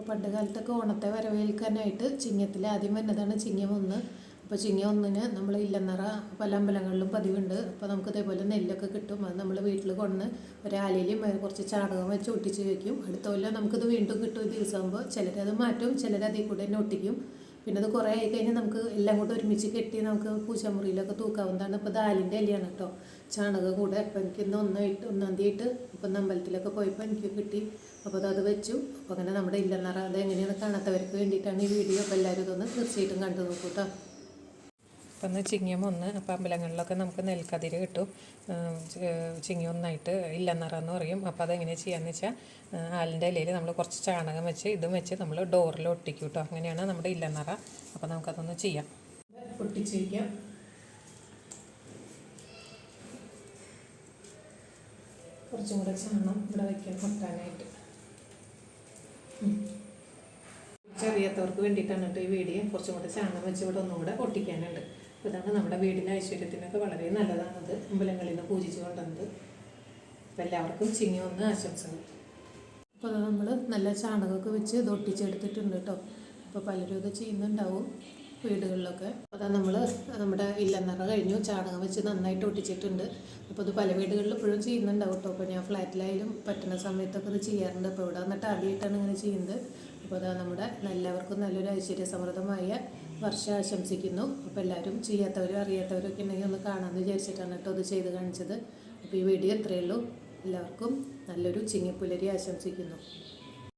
അപ്പോൾ പണ്ട് കാലത്തൊക്കെ ഓണത്തെ വരവേൽക്കാനായിട്ട് ചിങ്ങത്തിൽ ആദ്യം വരുന്നതാണ് ചിങ്ങം 1. അപ്പോൾ ചിങ്ങം 1-ന് നമ്മൾ ഇല്ലന്നറ പല അമ്പലങ്ങളിലും പതിവുണ്ട്. അപ്പോൾ നമുക്ക് ഇതേപോലെ നെല്ലൊക്കെ കിട്ടും. അത് നമ്മൾ വീട്ടിൽ കൊണ്ട് ഒരാലയിലും കുറച്ച് ചാണകം വെച്ച് ഒട്ടിച്ച് വയ്ക്കും. അടുത്ത കൊല്ലം നമുക്കിത് വീണ്ടും കിട്ടും. ഈ ദിവസമാകുമ്പോൾ ചിലരത് മാറ്റും, ചിലരതിൽ കൂടെ തന്നെ ഒട്ടിക്കും. പിന്നെ അത് കുറേ ആയി കഴിഞ്ഞാൽ നമുക്ക് എല്ലാം കൂടെ ഒരുമിച്ച് കെട്ടി നമുക്ക് പൂച്ചമുറിയിലൊക്കെ തൂക്കാവുന്നതാണ്. ഇപ്പോൾ ദാലിൻ്റെ ഇലയാണ് കേട്ടോ, ചാണകം കൂടെ. അപ്പോൾ എനിക്കിന്ന് 1 തീയതി ഇപ്പം അമ്പലത്തിലൊക്കെ പോയപ്പോൾ എനിക്ക് കിട്ടി. അപ്പോൾ അത് വെച്ചു. അപ്പോൾ അങ്ങനെ നമ്മുടെ ഇല്ലന്നറ അത് എങ്ങനെയാണ് കാണാത്തവർക്ക് വേണ്ടിയിട്ടാണ് ഈ വീഡിയോ. അപ്പോൾ എല്ലാവരും ഇതൊന്ന് തീർച്ചയായിട്ടും കണ്ടു നോക്കൂ കേട്ടോ. അപ്പം ഇന്ന് ചിങ്ങം 1. അപ്പോൾ അമ്പലങ്ങളിലൊക്കെ നമുക്ക് നെൽക്കതിര് കിട്ടും. ചിങ്ങം 1 ഇല്ലന്നറ എന്ന് പറയും. അപ്പോൾ അതെങ്ങനെയാണ് ചെയ്യാന്ന് വെച്ചാൽ ആലിൻ്റെ ഇലയിൽ നമ്മൾ കുറച്ച് ചാണകം വെച്ച് ഇതും വെച്ച് നമ്മൾ ഡോറിൽ ഒട്ടിക്കും കേട്ടോ. അങ്ങനെയാണ് നമ്മുടെ ഇല്ലന്നറ. അപ്പോൾ നമുക്കതൊന്ന് ചെയ്യാം. ഒട്ടിച്ച് വയ്ക്കാം. കുറച്ചും കൂടെ ചാണകം ഇവിടെ വയ്ക്കാൻ ഒട്ടാനായിട്ട്. ചെറിയത്തവർക്ക് വേണ്ടിയിട്ടാണ് കേട്ടോ ഈ വീഡിയോ. കുറച്ചും കൂടെ ചാണകം വെച്ച് ഇവിടെ ഒന്നും കൂടെ ഒട്ടിക്കാനുണ്ട്. അപ്പോൾ ഇതാണ് നമ്മുടെ വീടിൻ്റെ ഐശ്വര്യത്തിനൊക്കെ വളരെ നല്ലതാണത്, അമ്പലങ്ങളിൽ നിന്ന് പൂജിച്ച് കൊണ്ടുവന്നത്. അപ്പോൾ എല്ലാവർക്കും ചിങ്ങം 1 ആശംസകൾ. അപ്പോൾ അത് നമ്മൾ നല്ല ചാണകമൊക്കെ വെച്ച് ഇത് ഒട്ടിച്ചെടുത്തിട്ടുണ്ട് കേട്ടോ. അപ്പോൾ പലരും ഇത് ചെയ്യുന്നുണ്ടാവും വീടുകളിലൊക്കെ. അതാ നമ്മൾ നമ്മുടെ ഇല്ലന്നറ കഴിഞ്ഞു, ചാണകം വെച്ച് നന്നായിട്ട് ഒട്ടിച്ചിട്ടുണ്ട്. അപ്പോൾ ഇത് പല വീടുകളിൽ ഇപ്പോഴും ചെയ്യുന്നുണ്ടാവും കേട്ടോ. അപ്പോൾ ഞാൻ ഫ്ലാറ്റിലായാലും പറ്റുന്ന സമയത്തൊക്കെ ഇത് ചെയ്യാറുണ്ട്. അപ്പോൾ ഇവിടെ വന്നിട്ട് ആദ്യമായിട്ടാണ് ഇങ്ങനെ ചെയ്യുന്നത്. അപ്പോൾ അതാ നമ്മുടെ എല്ലാവർക്കും നല്ലൊരു ഐശ്വര്യ സമൃദ്ധമായ വർഷം ആശംസിക്കുന്നു. അപ്പോൾ എല്ലാവരും ചെയ്യാത്തവരും അറിയാത്തവരും ഒക്കെ ഉണ്ടെങ്കിൽ ഒന്ന് കാണാമെന്ന് വിചാരിച്ചിട്ടാണ് കേട്ടോ ഇത് ചെയ്ത് കാണിച്ചത്. അപ്പോൾ ഈ വീഡിയോ ഇത്രയേ ഉള്ളൂ. എല്ലാവർക്കും നല്ലൊരു ചിങ്ങപ്പുലരി ആശംസിക്കുന്നു.